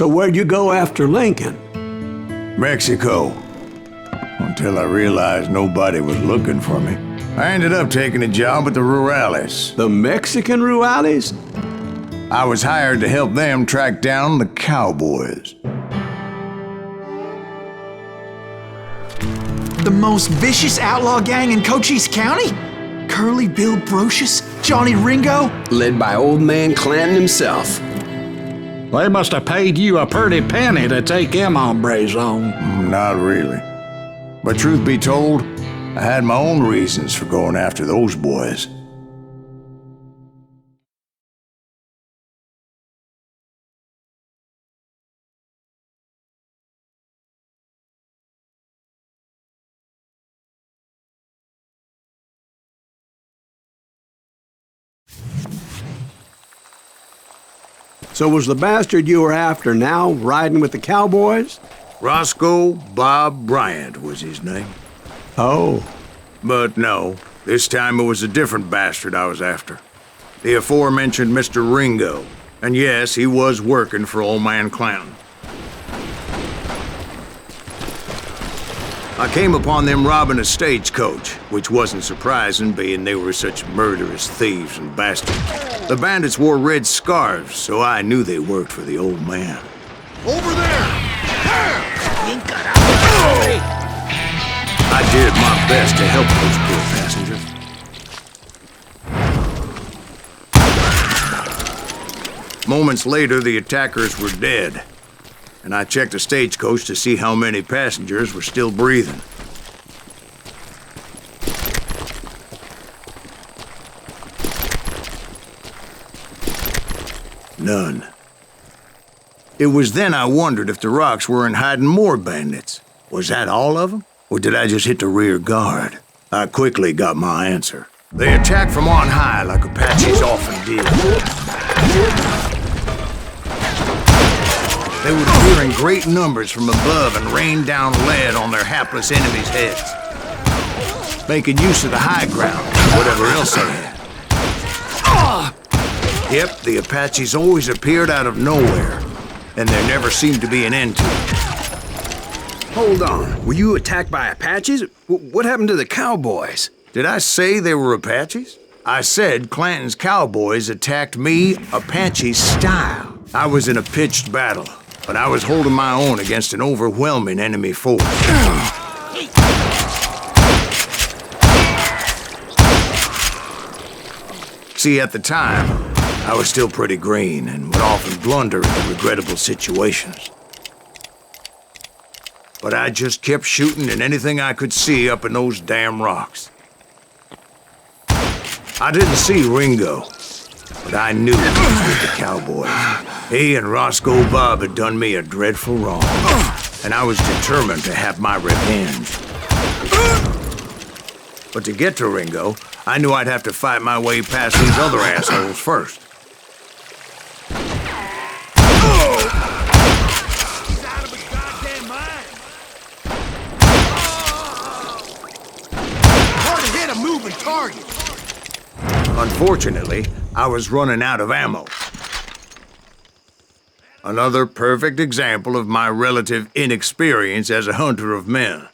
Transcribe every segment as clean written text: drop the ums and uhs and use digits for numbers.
So where'd you go after Lincoln? Mexico. Until I realized nobody was looking for me. I ended up taking a job at the Rurales. The Mexican Rurales? I was hired to help them track down the cowboys. The most vicious outlaw gang in Cochise County? Curly Bill Brocious? Johnny Ringo? Led by old man Clanton himself. They must have paid you a pretty penny to take them hombres on. Not really. But truth be told, I had my own reasons for going after those boys. So was the bastard you were after now riding with the cowboys? Roscoe Bob Bryant was his name. Oh. But no, this time it was a different bastard I was after. The aforementioned Mr. Ringo. And yes, he was working for old man Clanton. I came upon them robbing a stagecoach, which wasn't surprising, being they were such murderous thieves and bastards. The bandits wore red scarves, so I knew they worked for the old man. Over there! I did my best to help those poor passengers. Moments later, the attackers were dead, and I checked the stagecoach to see how many passengers were still breathing. None. It was then I wondered if the rocks weren't hiding more bandits. Was that all of them? Or did I just hit the rear guard? I quickly got my answer. They attacked from on high like Apaches often did. They would appear in great numbers from above and rain down lead on their hapless enemies' heads, making use of the high ground and whatever else they had. Yep, the Apaches always appeared out of nowhere, and there never seemed to be an end to it. Hold on, were you attacked by Apaches? What happened to the cowboys? Did I say they were Apaches? I said Clanton's cowboys attacked me Apache style. I was in a pitched battle, but I was holding my own against an overwhelming enemy force. See, at the time, I was still pretty green and would often blunder into regrettable situations. But I just kept shooting at anything I could see up in those damn rocks. I didn't see Ringo, but I knew he was with the cowboys. He and Roscoe Bob had done me a dreadful wrong, and I was determined to have my revenge. But to get to Ringo, I knew I'd have to fight my way past these other assholes first. He's out of his goddamn mind! Hard to hit a moving target! Unfortunately, I was running out of ammo. Another perfect example of my relative inexperience as a hunter of men.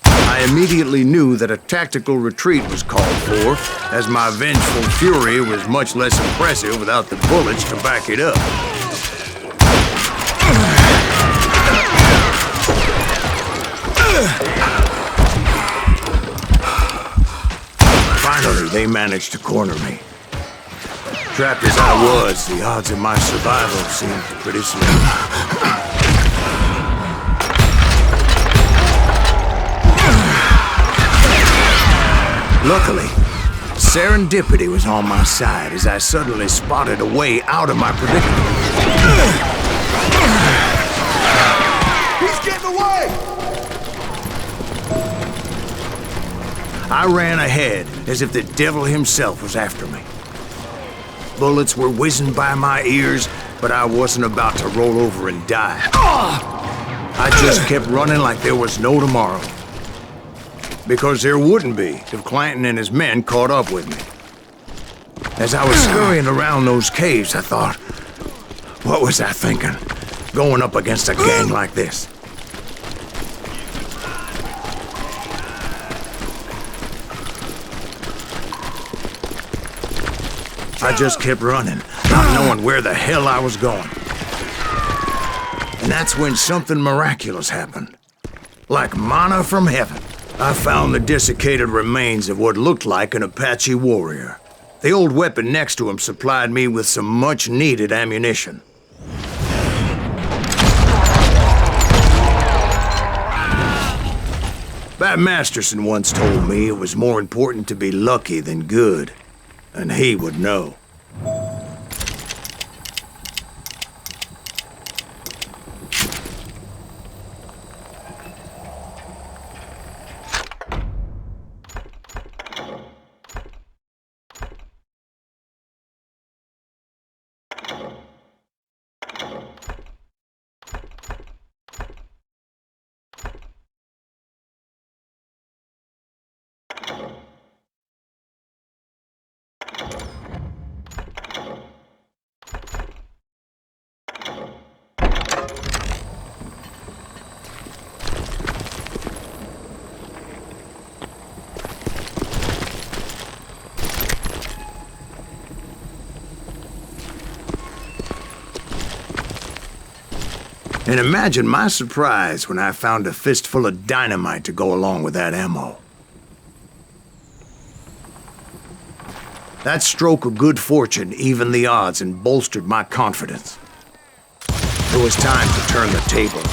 I immediately knew that a tactical retreat was called for, as my vengeful fury was much less impressive without the bullets to back it up. Finally, they managed to corner me. Trapped as I was, the odds of my survival seemed pretty slim. Luckily, serendipity was on my side as I suddenly spotted a way out of my predicament. He's getting away! I ran ahead as if the devil himself was after me. Bullets were whizzing by my ears, but I wasn't about to roll over and die. I just kept running like there was no tomorrow. Because there wouldn't be if Clanton and his men caught up with me. As I was scurrying around those caves, I thought, What was I thinking? Going up against a gang like this? I just kept running, not knowing where the hell I was going. And that's when something miraculous happened. Like manna from heaven. I found the desiccated remains of what looked like an Apache warrior. The old weapon next to him supplied me with some much-needed ammunition. Bat Masterson once told me it was more important to be lucky than good, and he would know. And imagine my surprise when I found a fistful of dynamite to go along with that ammo. That stroke of good fortune evened the odds and bolstered my confidence. It was time to turn the tables.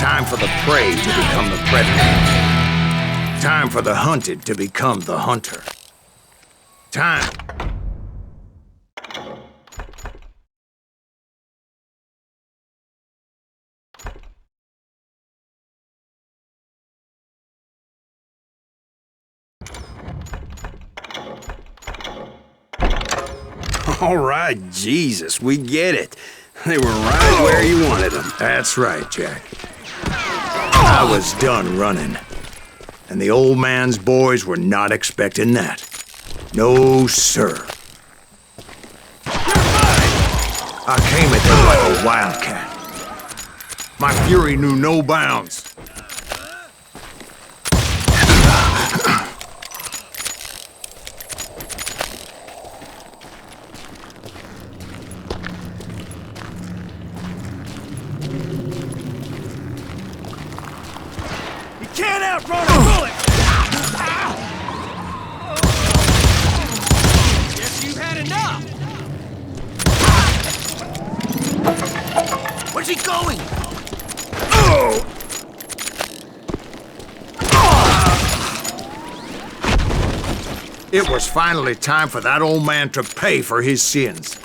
Time for the prey to become the predator. Time for the hunted to become the hunter. Time... All right, Jesus, we get it. They were right where you wanted them. That's right, Jack. I was done running. And the old man's boys were not expecting that. No, sir. I came at them like a wildcat. My fury knew no bounds. Can't outrun a bullet! Guess you've had enough! Where's he going? It was finally time for that old man to pay for his sins.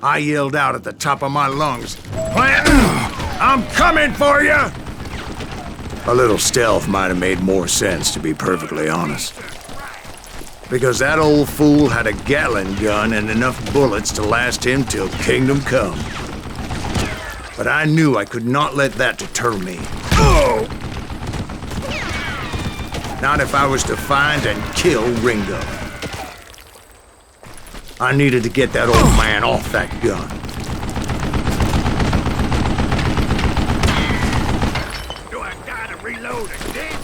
I yelled out at the top of my lungs, "Clanton, I'm coming for you!" A little stealth might have made more sense, to be perfectly honest. Because that old fool had a Gatling gun and enough bullets to last him till kingdom come. But I knew I could not let that deter me. Not if I was to find and kill Ringo. I needed to get that old man off that gun. Do I gotta reload again?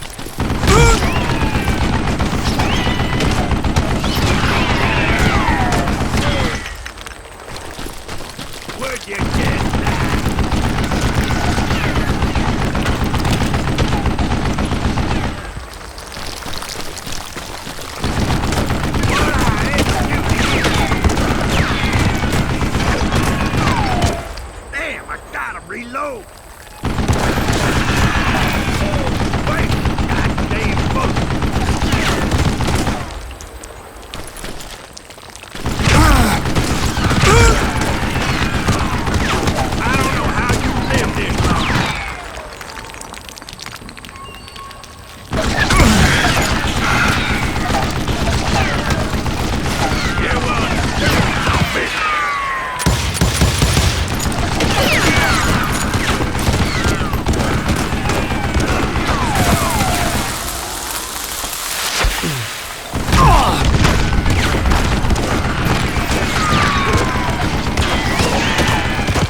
Where'd you get that? reload. Wait, goddamn bullet. I don't know how you live this long. Yeah, well, zombie.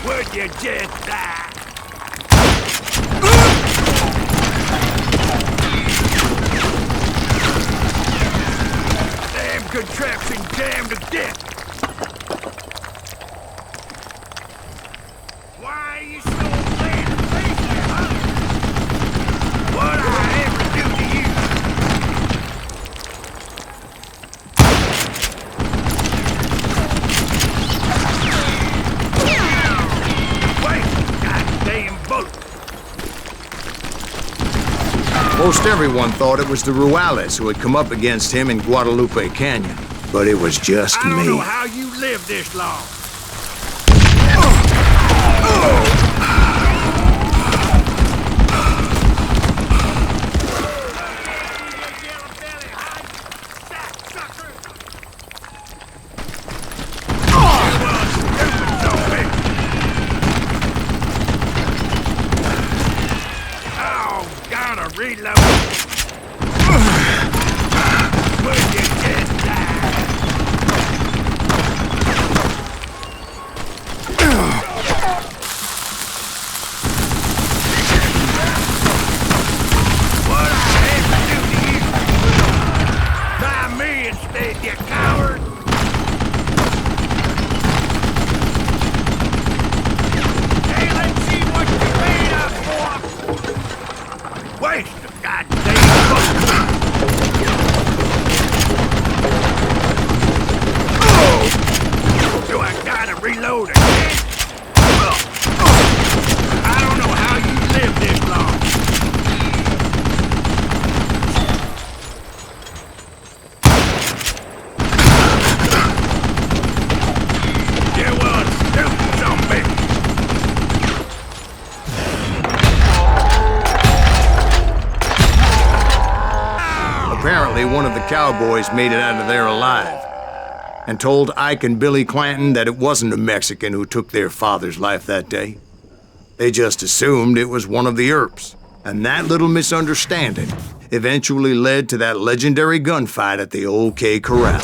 Would you just die? Damn contraption jammed to death. Why are you so afraid to face me, huh? What'd I ever do to you? Wait, goddamn bullet. Most everyone thought it was the Ruales who had come up against him in Guadalupe Canyon. But it was just I don't know me. how you live this long. Reload. Would you just die? What I ever do to you? Try me instead, you coward. Hey, let's see what you're made of, boy. Waste of goddamn bullet. Do I gotta reload again? I don't know how you live this long. Yeah, well, stupid zombie. Apparently, one of the cowboys made it out of there alive and told Ike and Billy Clanton that it wasn't a Mexican who took their father's life that day. They just assumed it was one of the Earps, and that little misunderstanding eventually led to that legendary gunfight at the OK Corral.